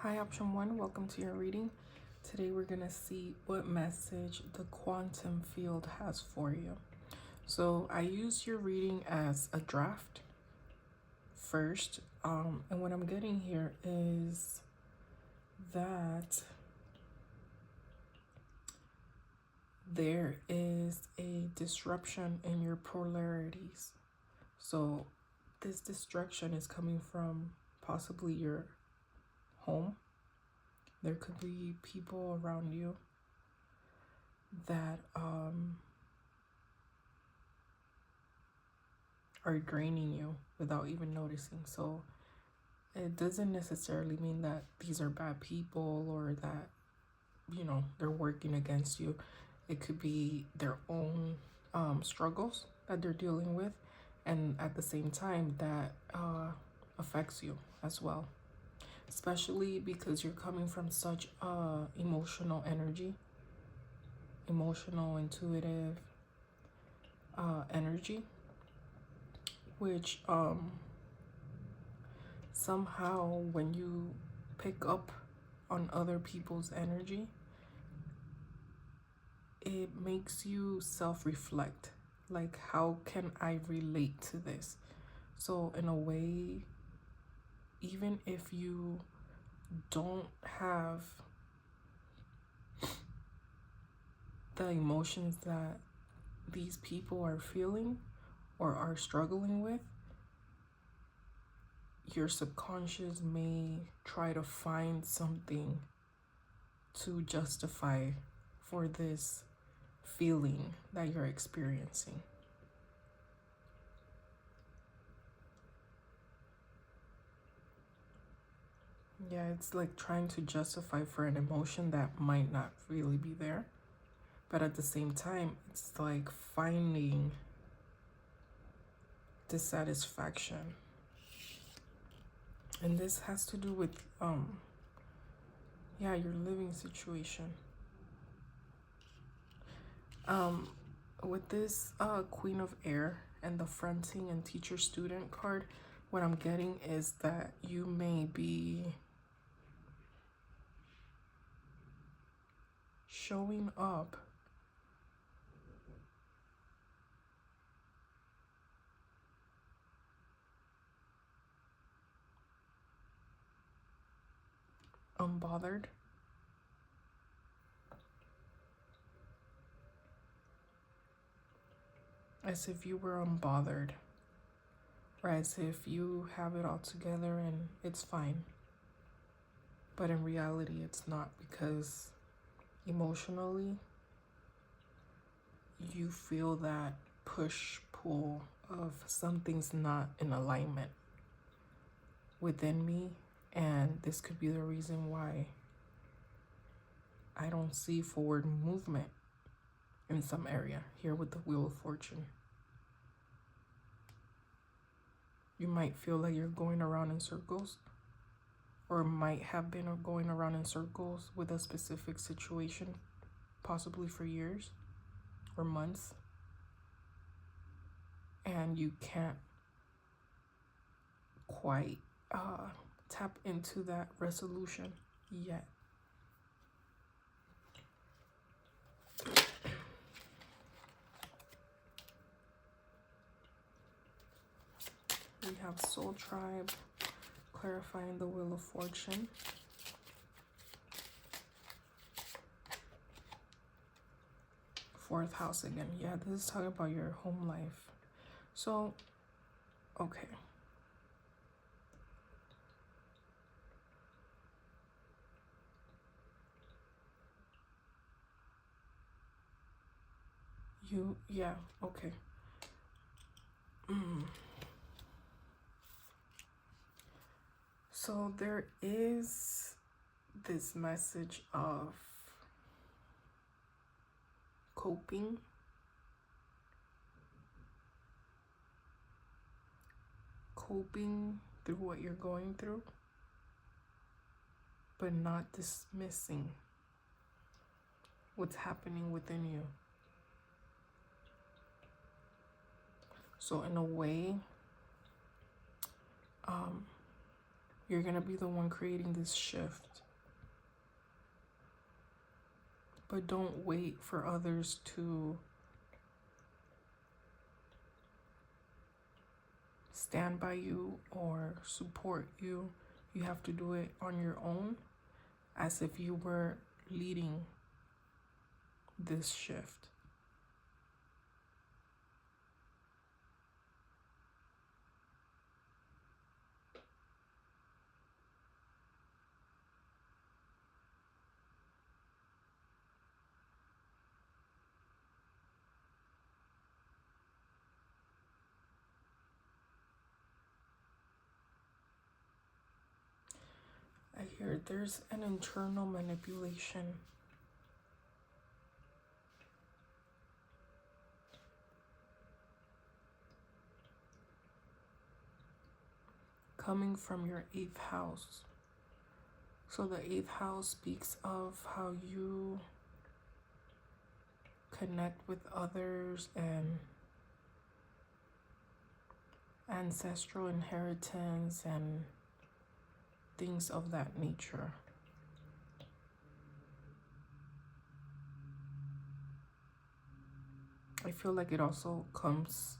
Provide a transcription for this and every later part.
Hi, option one, welcome to your reading. Today we're going to see what message the quantum field has for you. So I use your reading as a draft first, and what I'm getting here is that there is a disruption in your polarities. So this destruction is coming from possibly your home. There could be people around you that are draining you without even noticing. So it doesn't necessarily mean that these are bad people or that, they're working against you. It could be their own struggles that they're dealing with, and at the same time that affects you as well, especially because you're coming from such emotional energy, emotional, intuitive energy, which somehow when you pick up on other people's energy, it makes you self-reflect, like, how can I relate to this? So in a way, even if you don't have the emotions that these people are feeling or are struggling with, your subconscious may try to find something to justify for this feeling that you're experiencing. Yeah, it's like trying to justify for an emotion that might not really be there. But at the same time, it's like finding dissatisfaction. And this has to do with your living situation. With this Queen of Air and the fronting and teacher student card, what I'm getting is that you may be showing up unbothered. As if you were unbothered, or as if you have it all together and it's fine. But in reality, it's not, because emotionally, you feel that push-pull of something's not in alignment within me, and this could be the reason why I don't see forward movement in some area here with the Wheel of Fortune. You might feel like you're going around in circles, or might have been going around in circles with a specific situation, possibly for years or months, and you can't quite tap into that resolution yet. We have Soul Tribe, clarifying the Wheel of Fortune. Fourth house again. Yeah, this is talking about your home life. So, okay. Okay. So there is this message of coping, through what you're going through, but not dismissing what's happening within you. So in a way, You're going to be the one creating this shift. But don't wait for others to stand by you or support you. You have to do it on your own, as if you were leading this shift. I hear there's an internal manipulation. Coming from your 8th house. So the 8th house speaks of how you connect with others and ancestral inheritance and things of that nature. I feel like it also comes,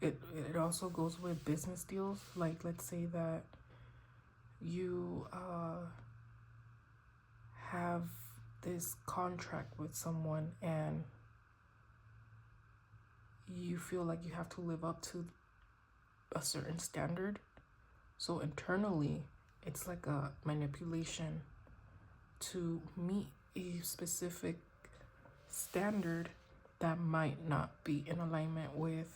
it also goes with business deals. Like, let's say that you have this contract with someone and you feel like you have to live up to a certain standard. So internally, it's like a manipulation to meet a specific standard that might not be in alignment with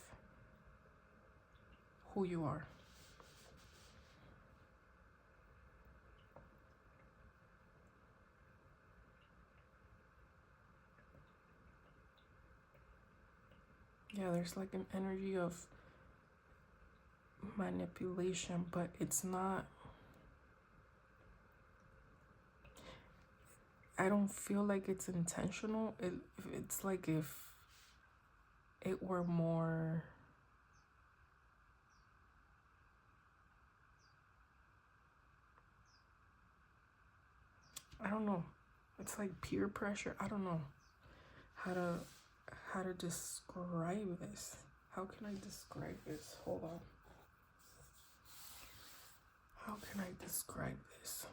who you are. Yeah, there's like an energy of manipulation, but it's not, I don't feel like it's intentional. It's like if it were more, I don't know, it's like peer pressure. I don't know how to describe this. How can I describe this? Hold on. How can I describe this?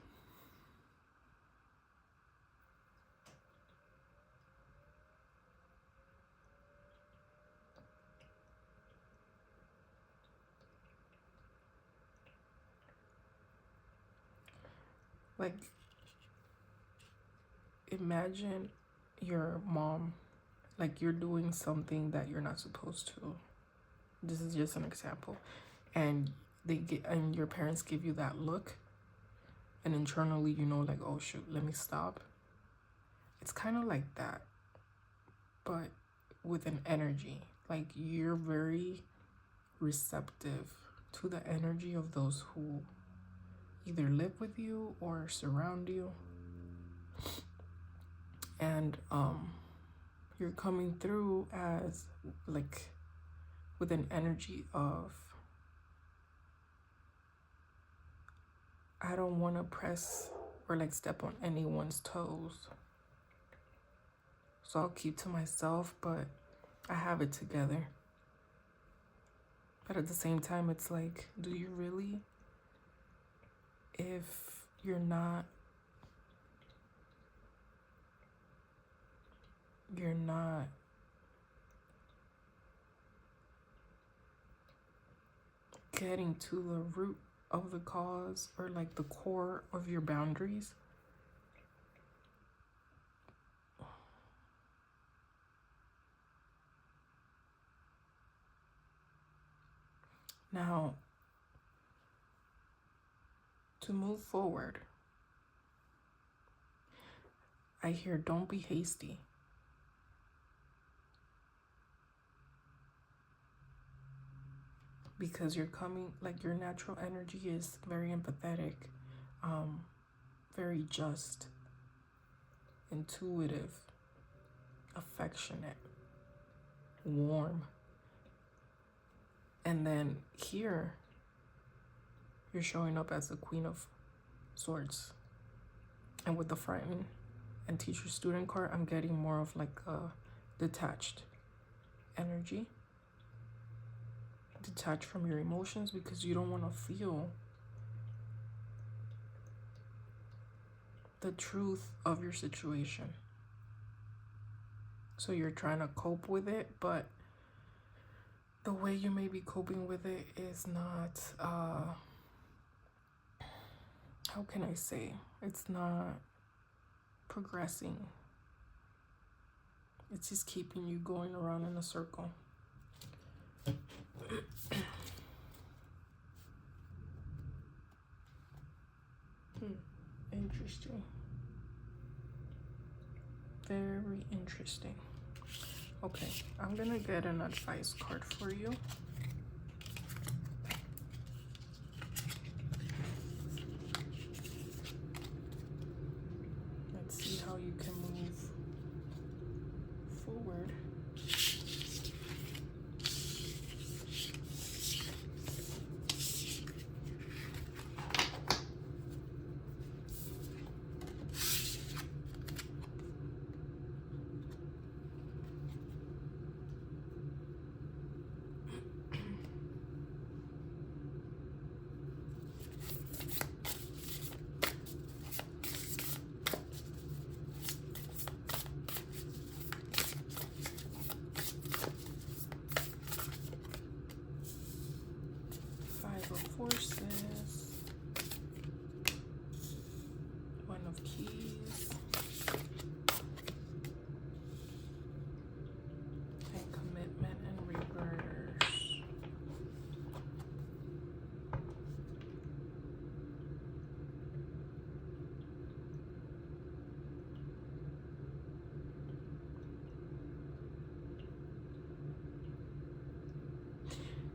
Like, imagine your mom, like you're doing something that you're not supposed to. This is just an example. And your parents give you that look, and internally you know, like, oh shoot, let me stop. It's kind of like that, but with an energy. Like, you're very receptive to the energy of those who either live with you or surround you. And you're coming through as like with an energy of, I don't want to press or like step on anyone's toes, so I'll keep to myself, but I have it together. But at the same time, it's like, do you really? If you're not getting to the root of the cause, or like the core of your boundaries, now to move forward, I hear don't be hasty. Because you're coming, like, your natural energy is very empathetic, very just, intuitive, affectionate, warm. And then here, You're showing up as the Queen of Swords. And with the Frightened and Teacher Student card, I'm getting more of like a detached energy. Detached from your emotions because you don't want to feel the truth of your situation. So you're trying to cope with it, but the way you may be coping with it is not, how can I say? It's not progressing. It's just keeping you going around in a circle. Interesting. Very interesting. Okay, I'm gonna get an advice card for you. Let's see how you can move forward. Five of Forces, One of Keys, and Commitment in reverse.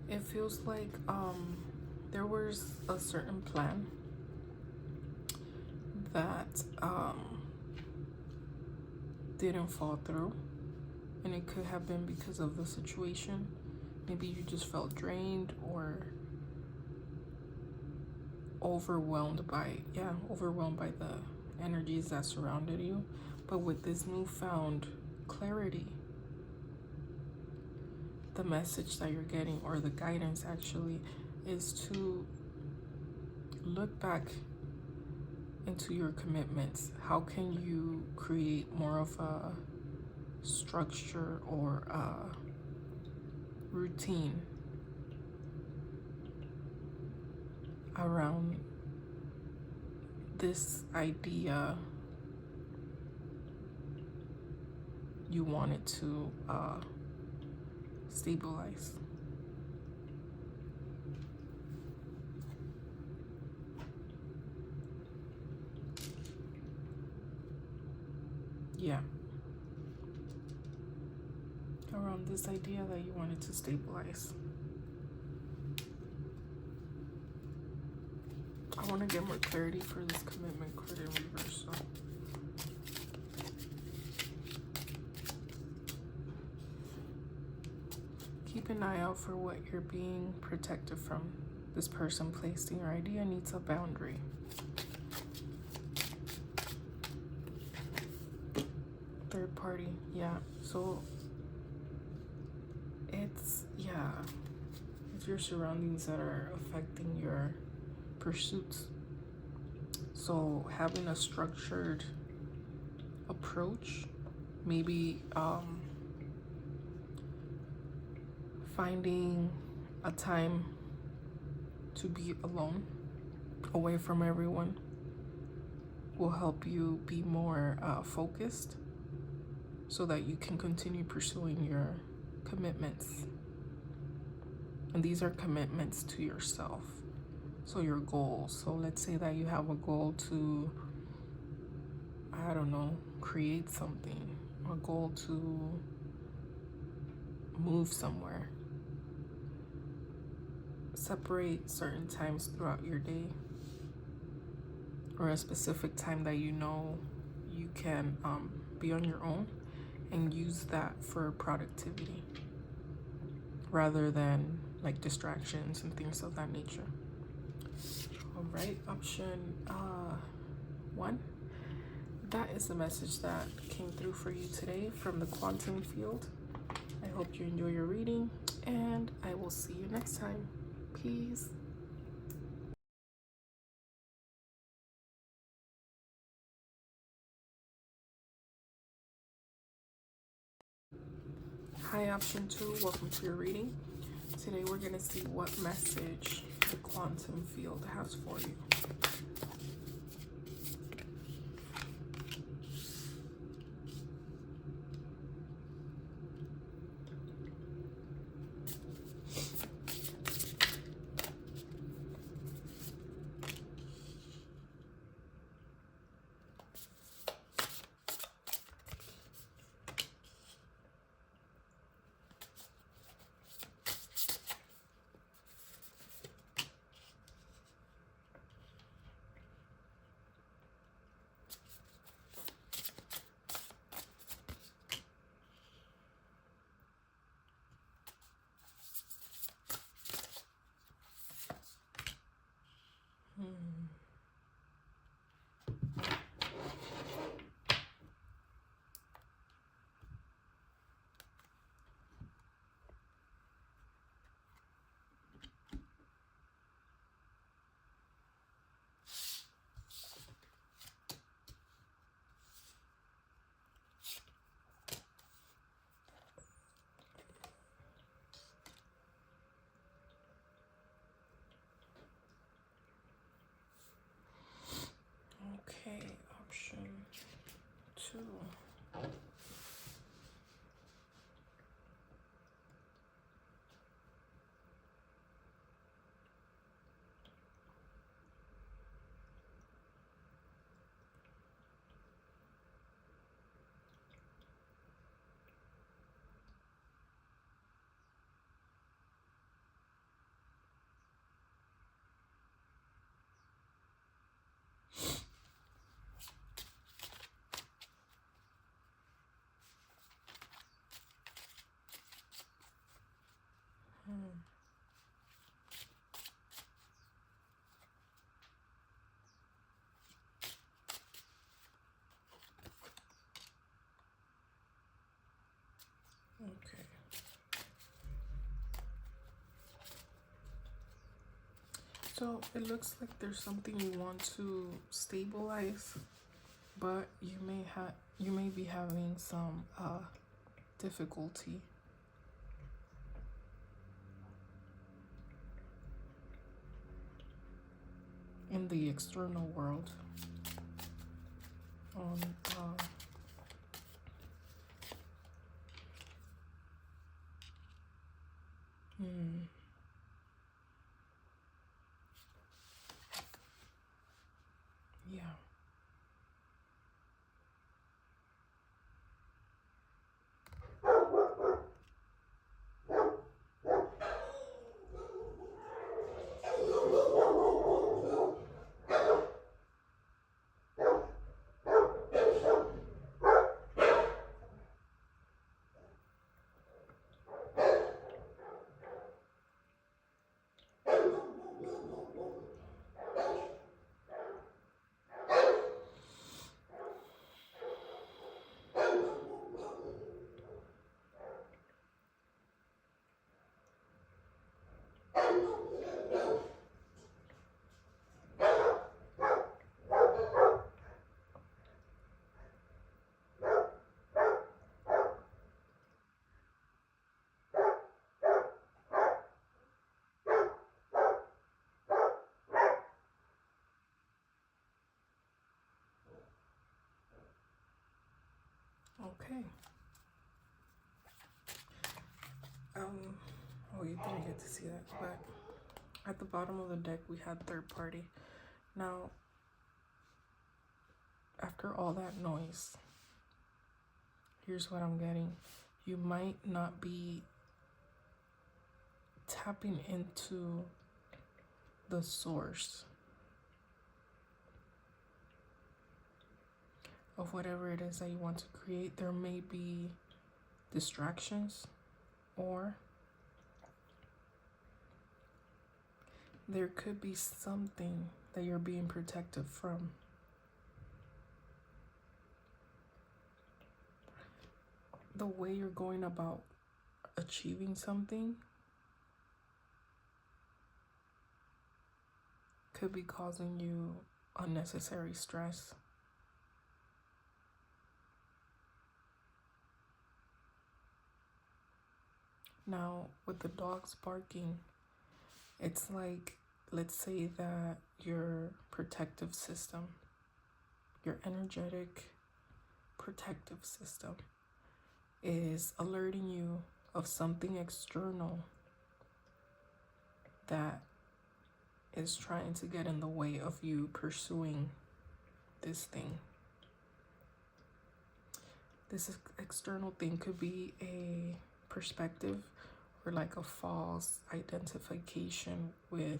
It feels like there was a certain plan that didn't fall through, and it could have been because of the situation. Maybe you just felt drained or overwhelmed by the energies that surrounded you. But with this newfound clarity, the message that you're getting, or the guidance actually, is to look back into your commitments. How can you create more of a structure or a routine around this idea you wanted to stabilize? Yeah. Around this idea that you wanted to stabilize. I want to get more clarity for this Commitment card in reverse. So. Keep an eye out for what you're being protected from. This person placed in your idea needs a boundary. Third party, yeah. So it's your surroundings that are affecting your pursuits. So having a structured approach, maybe finding a time to be alone, away from everyone, will help you be more focused, so that you can continue pursuing your commitments. And these are commitments to yourself. So your goals. So let's say that you have a goal to, I don't know, create something, a goal to move somewhere. Separate certain times throughout your day, or a specific time that you know you can be on your own, and use that for productivity rather than like distractions and things of that nature. All right, option 1. That is the message that came through for you today from the quantum field. I hope you enjoy your reading, and I will see you next time. Peace. Hi, option 2. Welcome to your reading. Today we're going to see what message the quantum field has for you. Okay, option 2. Okay. So it looks like there's something you want to stabilize, but you may be having some difficulty in the external world. On yeah. Okay. Oh, you didn't get to see that, but at the bottom of the deck we had third party. Now, after all that noise, here's what I'm getting. You might not be tapping into the source of whatever it is that you want to create. There may be distractions, or there could be something that you're being protected from. The way you're going about achieving something could be causing you unnecessary stress. Now, with the dogs barking, it's like, let's say that your protective system, your energetic protective system, is alerting you of something external that is trying to get in the way of you pursuing this thing. This external thing could be a perspective or like a false identification with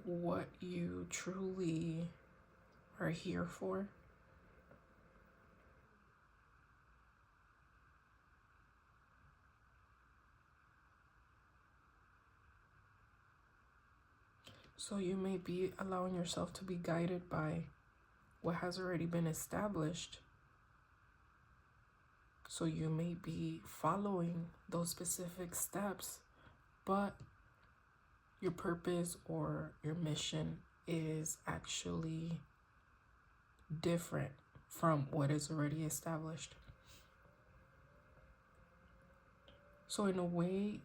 what you truly are here for. So you may be allowing yourself to be guided by what has already been established. So you may be following those specific steps, but your purpose or your mission is actually different from what is already established. So in a way,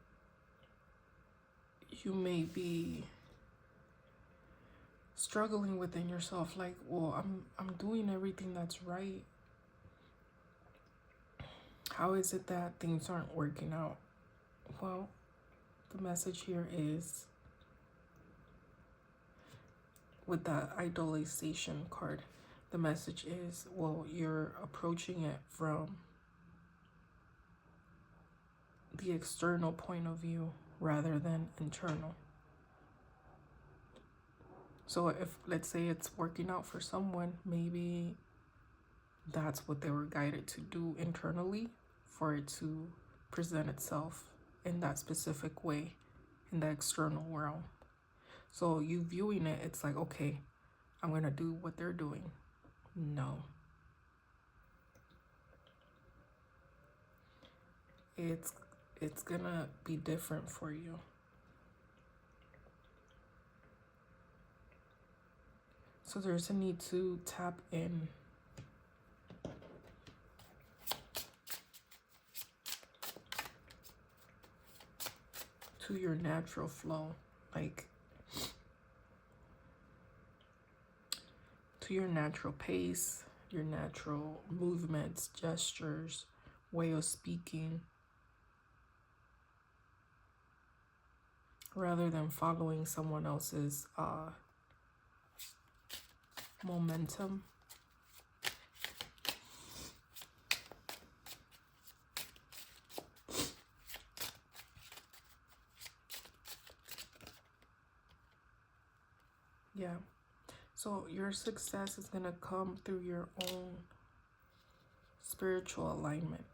you may be struggling within yourself, like, well, I'm doing everything that's right. How is it that things aren't working out? Well, the message here is, with the idolization card, the message is, well, you're approaching it from the external point of view rather than internal. So if, let's say, it's working out for someone, maybe that's what they were guided to do internally for it to present itself in that specific way in the external realm. So you viewing it, it's like, okay, I'm going to do what they're doing. No. It's going to be different for you. So there's a need to tap in to your natural flow, like to your natural pace, your natural movements, gestures, way of speaking, rather than following someone else's momentum. Yeah. So your success is going to come through your own spiritual alignment.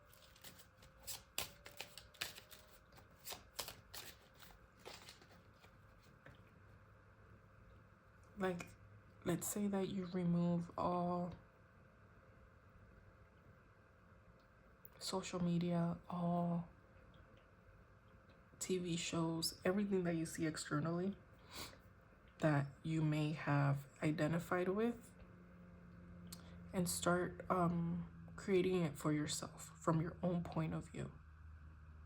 Like, let's say that you remove all social media, all TV shows, everything that you see externally that you may have identified with, and start creating it for yourself from your own point of view.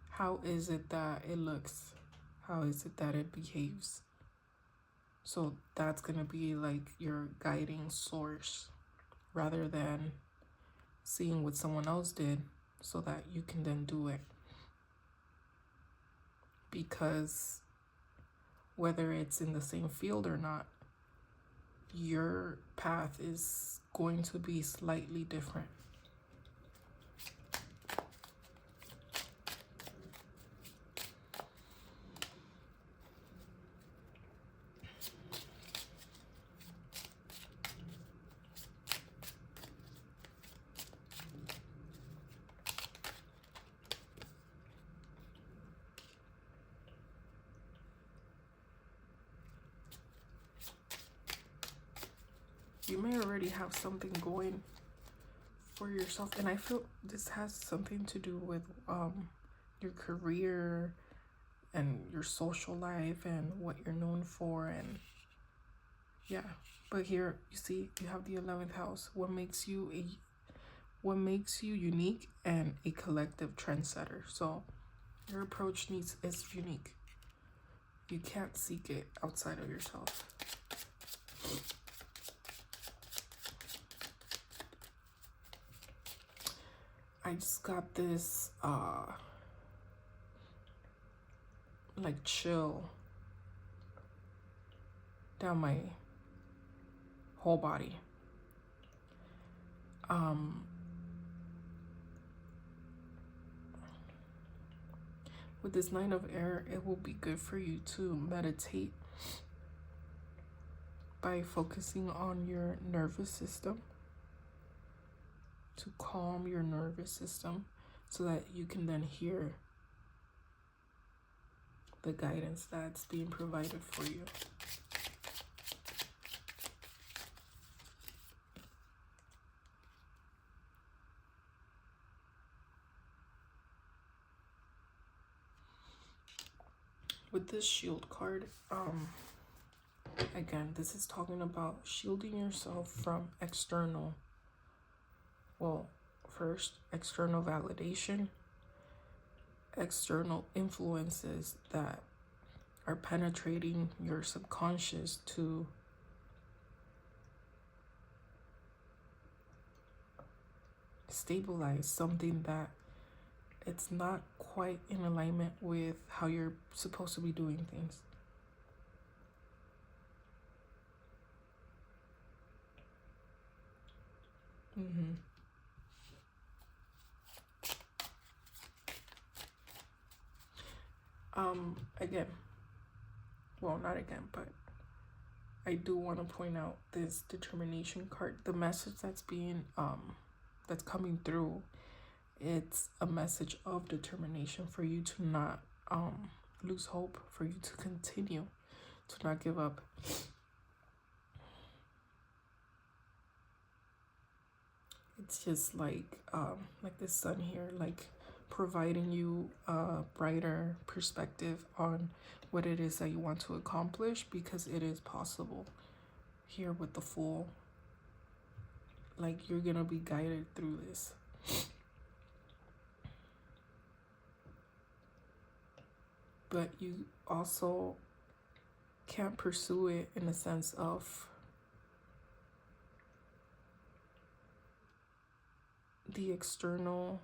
How is it that it looks? How is it that it behaves? So that's going to be like your guiding source, rather than seeing what someone else did so that you can then do it. Because whether it's in the same field or not, your path is going to be slightly different. You may already have something going for yourself, and I feel this has something to do with your career and your social life and what you're known for. And yeah, but here you see you have the 11th house. What makes you unique and a collective trendsetter. So your approach is unique. You can't seek it outside of yourself. I just got this like chill down my whole body. With this 9 of air, it will be good for you to meditate by focusing on your nervous system, to calm your nervous system so that you can then hear the guidance that's being provided for you. With this shield card, again, this is talking about shielding yourself from external, well, first, external validation, external influences that are penetrating your subconscious to stabilize something that it's not quite in alignment with how you're supposed to be doing things. Again, well, not again, but I do want to point out this determination card. The message that's being that's coming through, it's a message of determination for you to not lose hope, for you to continue, to not give up. It's just like the sun here, like providing you a brighter perspective on what it is that you want to accomplish, because it is possible. Here with the Fool, like you're gonna be guided through this. But you also can't pursue it in the sense of the external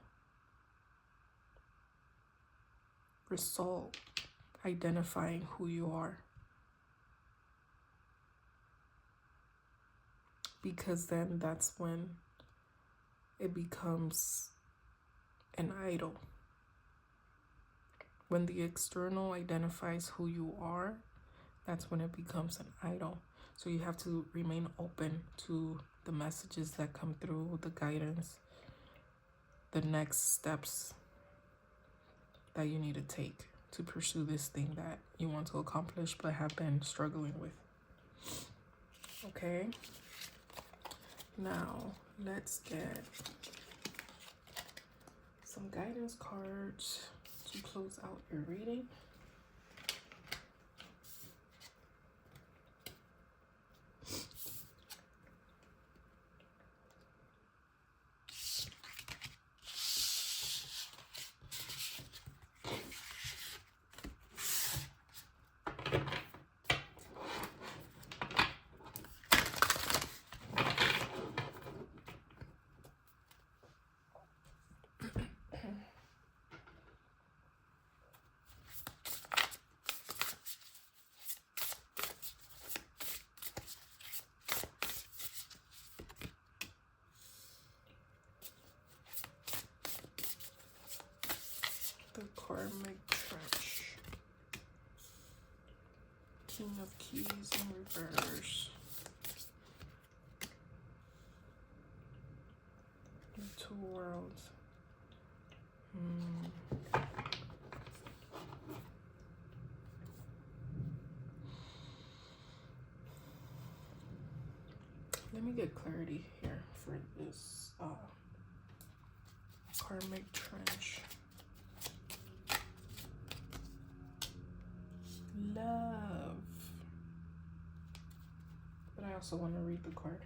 result identifying who you are, because then that's when it becomes an idol. When the external identifies who you are, that's when it becomes an idol. So you have to remain open to the messages that come through, the guidance, the next steps that you need to take to pursue this thing that you want to accomplish but have been struggling with. Okay, now let's get some guidance cards to close out your reading. The Karmic Trench. King of Keys in reverse. The Two Worlds. let me get clarity here for this karmic trench. Love. But I also want to read the card.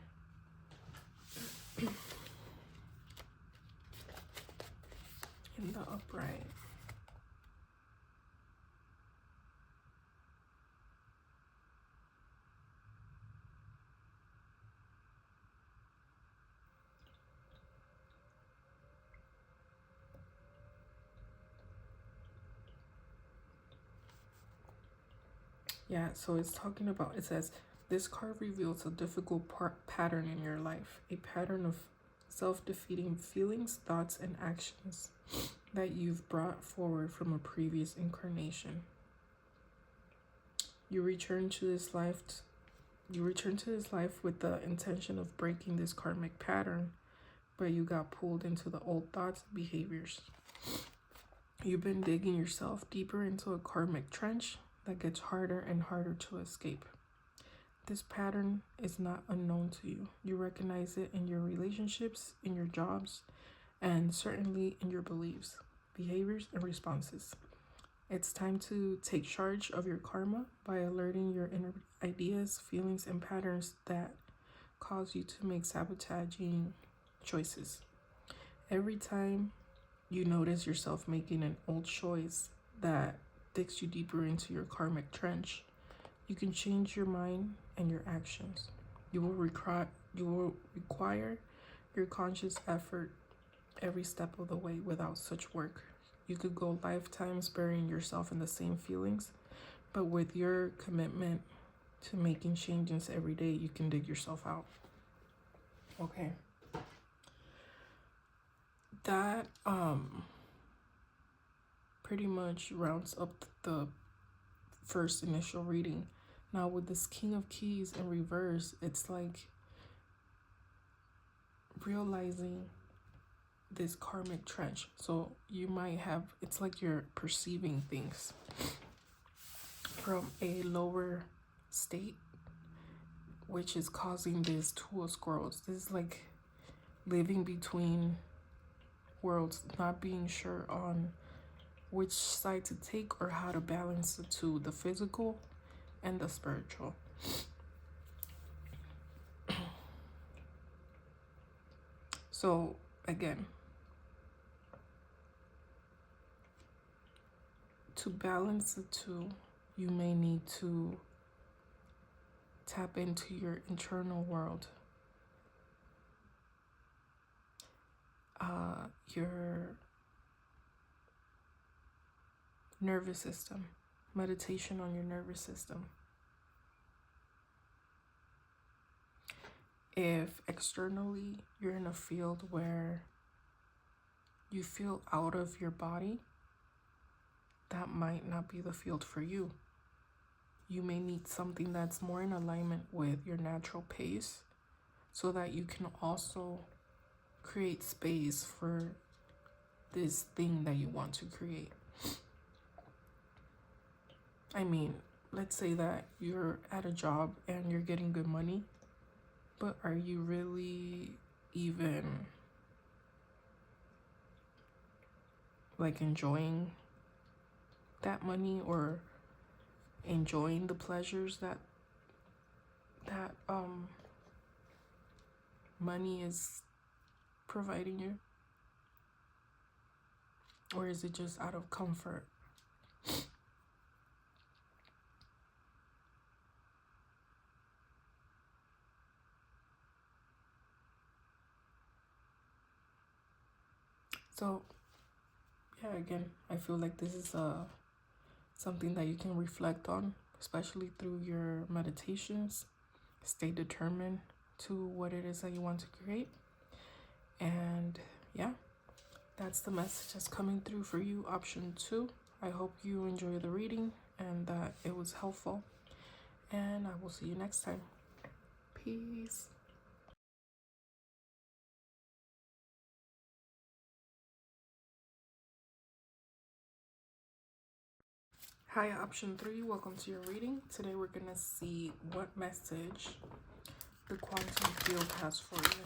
In the upright. Yeah, so it's talking about, it says, this card reveals a difficult pattern in your life, a pattern of self-defeating feelings, thoughts, and actions that you've brought forward from a previous incarnation. You return to this life with the intention of breaking this karmic pattern, but you got pulled into the old thoughts and behaviors. You've been digging yourself deeper into a karmic trench that gets harder and harder to escape. This pattern is not unknown to you. You recognize it in your relationships, in your jobs, and certainly in your beliefs, behaviors, and responses. It's time to take charge of your karma by alerting your inner ideas, feelings, and patterns that cause you to make sabotaging choices. Every time you notice yourself making an old choice that digs you deeper into your karmic trench, you can change your mind and your actions. You will require your conscious effort every step of the way. Without such work, you could go lifetimes burying yourself in the same feelings, but with your commitment to making changes every day, you can dig yourself out. Okay. That pretty much rounds up the first initial reading. Now with this King of Keys in reverse, it's like realizing this karmic trench. So you might have, it's like you're perceiving things from a lower state, which is causing this Two of Squirrels. This is like living between worlds, not being sure on which side to take or how to balance the two, the physical and the spiritual. So again, to balance the two, you may need to tap into your internal world, your nervous system, meditation on your nervous system. If externally you're in a field where you feel out of your body, that might not be the field for you. You may need something that's more in alignment with your natural pace so that you can also create space for this thing that you want to create. I mean, let's say that you're at a job and you're getting good money, but are you really even like enjoying that money or enjoying the pleasures that money is providing you? Or is it just out of comfort? So yeah, again, I feel like this is something that you can reflect on, especially through your meditations. Stay determined to what it is that you want to create. And yeah, that's the message that's coming through for you, option 2. I hope you enjoy the reading and that it was helpful. And I will see you next time. Peace. Hi, option 3. Welcome to your reading. Today we're going to see what message the quantum field has for you.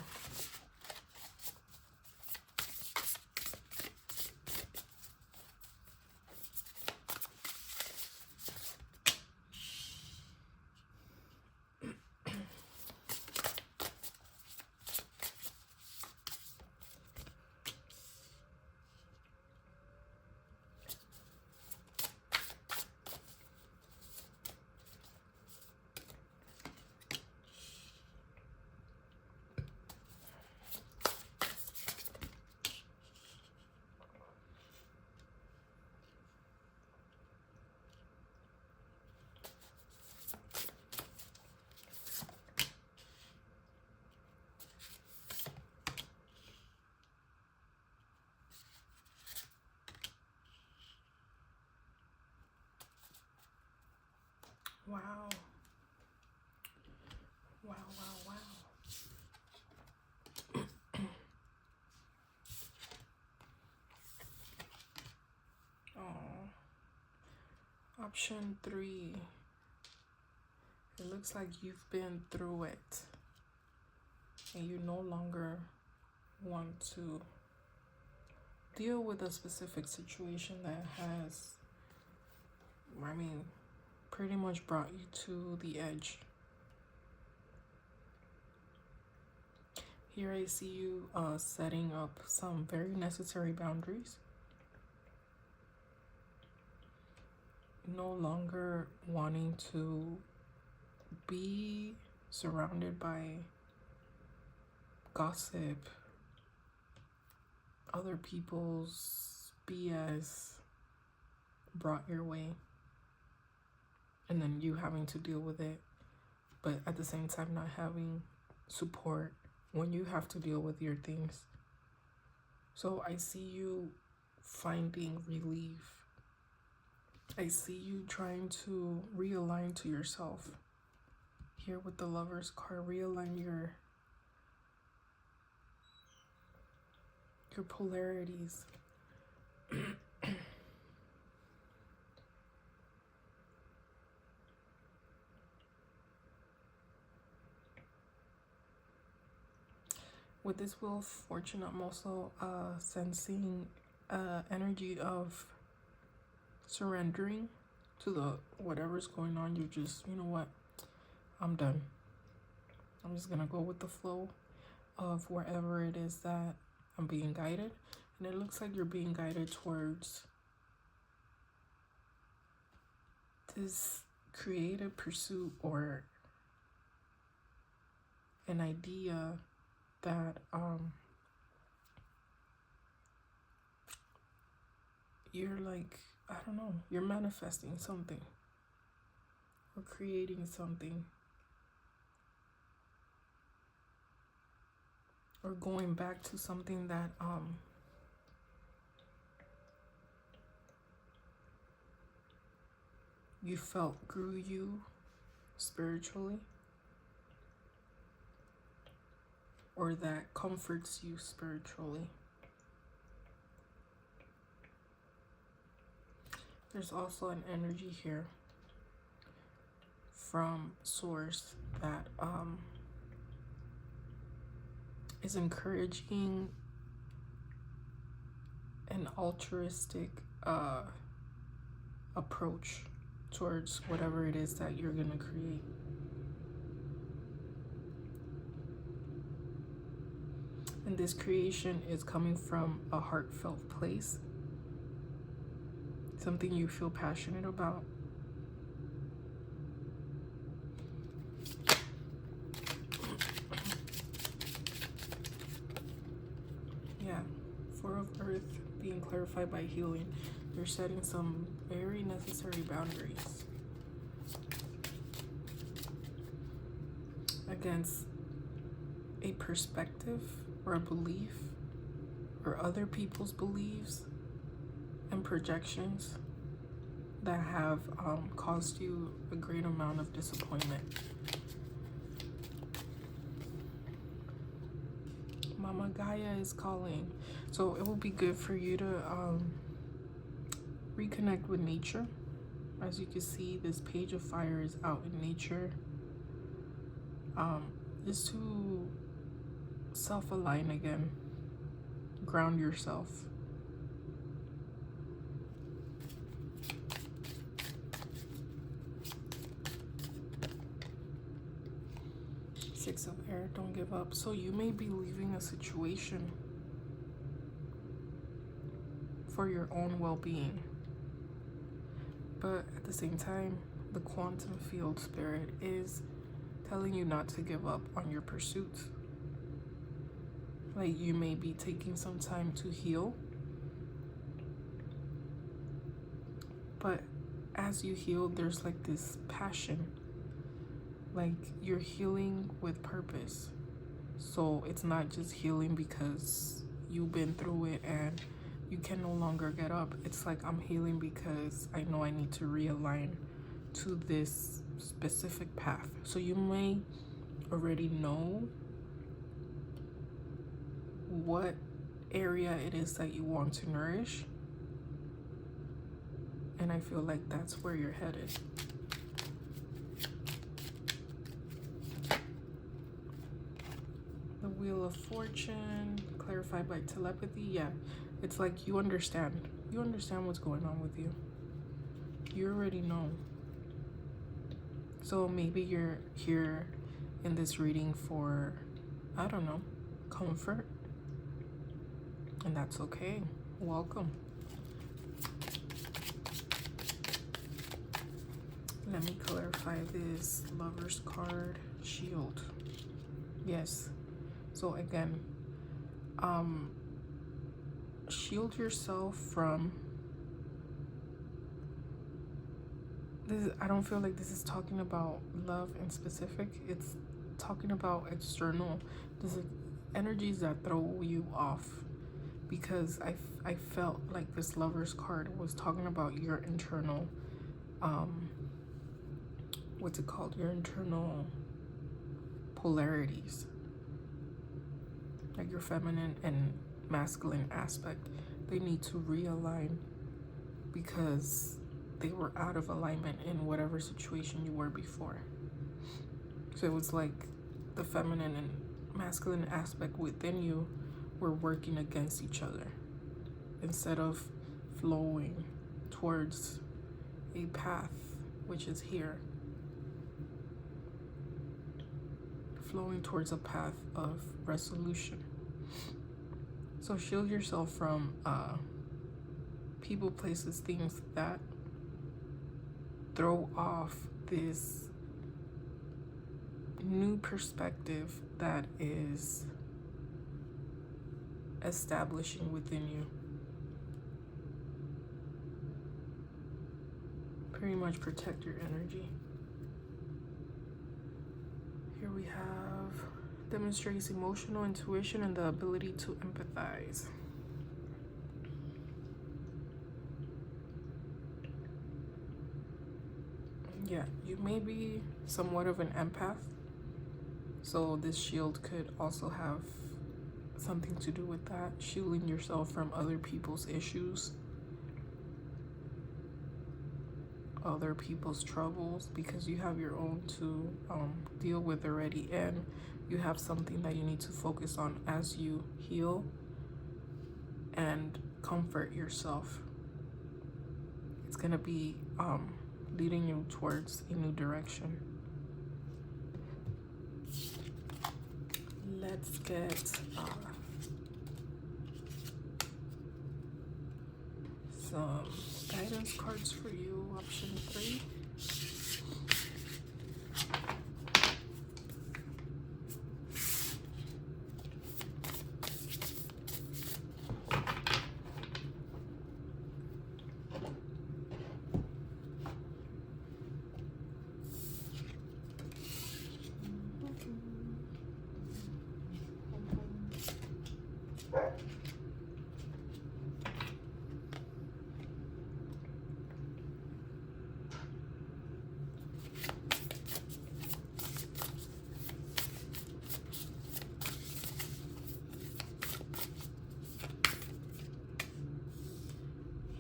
Wow. Wow, wow, wow. Oh. Option 3. It looks like you've been through it and you no longer want to deal with a specific situation that has, pretty much brought you to the edge. Here I see you setting up some very necessary boundaries. No longer wanting to be surrounded by gossip, other people's BS brought your way, and then you having to deal with it, but at the same time not having support when you have to deal with your things. So I see you finding relief. I see you trying to realign to yourself. Here with the Lover's card, realign your polarities. With this Wheel of Fortune, I'm also sensing energy of surrendering to the whatever's going on. You just, you know what, I'm done. I'm just gonna go with the flow of wherever it is that I'm being guided. And it looks like you're being guided towards this creative pursuit or an idea that you're like, I don't know, you're manifesting something or creating something or going back to something that you felt grew you spiritually, or that comforts you spiritually. There's also an energy here from Source that is encouraging an altruistic approach towards whatever it is that you're gonna create. And this creation is coming from a heartfelt place, something you feel passionate about. Yeah, Four of Earth being clarified by healing. You're setting some very necessary boundaries against a perspective or a belief or other people's beliefs and projections that have caused you a great amount of disappointment. Mama Gaia is calling. So it will be good for you to reconnect with nature. As you can see, this Page of Fire is out in nature. is to self-align again, ground yourself. Six of Air, don't give up. So you may be leaving a situation for your own well-being, but at the same time, the quantum field spirit is telling you not to give up on your pursuits. Like, you may be taking some time to heal, but as you heal, there's like this passion, like you're healing with purpose. So it's not just healing because you've been through it and you can no longer get up. It's like, I'm healing because I know I need to realign to this specific path. So you may already know what area it is that you want to nourish, and I feel like that's where you're headed. The Wheel of Fortune, clarified by telepathy. Yeah, it's like you understand what's going on with you. You already know. So maybe you're here in this reading for, I don't know, comfort, and that's okay. Welcome. Let me clarify this Lover's card. Shield. Yes. So again, shield yourself from this. I don't feel like this is talking about love in specific. It's talking about external. This is energies that throw you off, because I felt like this Lover's card was talking about your internal, what's it called? Your internal polarities, like your feminine and masculine aspect. They need to realign because they were out of alignment in whatever situation you were before. So it was like the feminine and masculine aspect within you were working against each other instead of flowing towards a path, which is here, flowing towards a path of resolution. So shield yourself from people, places, things that throw off this new perspective that is establishing within you. Pretty much protect your energy. Here we have demonstrates emotional intuition and the ability to empathize. Yeah, you may be somewhat of an empath, so this shield could also have something to do with that, shielding yourself from other people's issues, other people's troubles, because you have your own to deal with already, and you have something that you need to focus on as you heal and comfort yourself. It's gonna be leading you towards a new direction. Let's get some guidance cards for you. Option 3.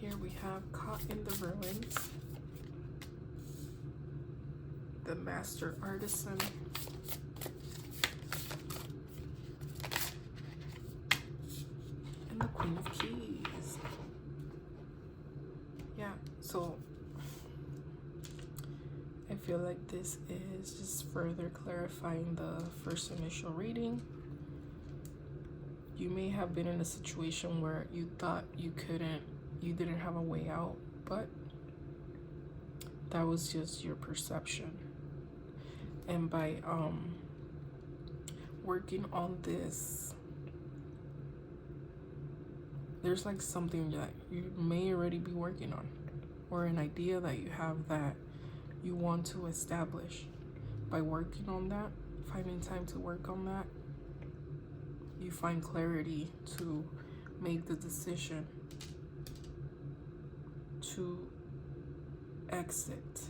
Here we have Caught in the Ruins, the Master Artisan, I feel like this is just further clarifying the first initial reading. You may have been in a situation where you thought you didn't have a way out, but that was just your perception. And by working on this, there's like something that you may already be working on, or an idea that you have that you want to establish. By working on that, finding time to work on that, you find clarity to make the decision to exit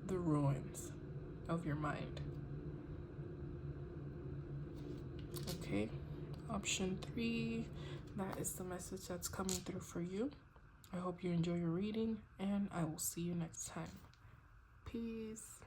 the ruins of your mind. Okay, option 3, that is the message that's coming through for you. I hope you enjoy your reading, and I will see you next time. Peace.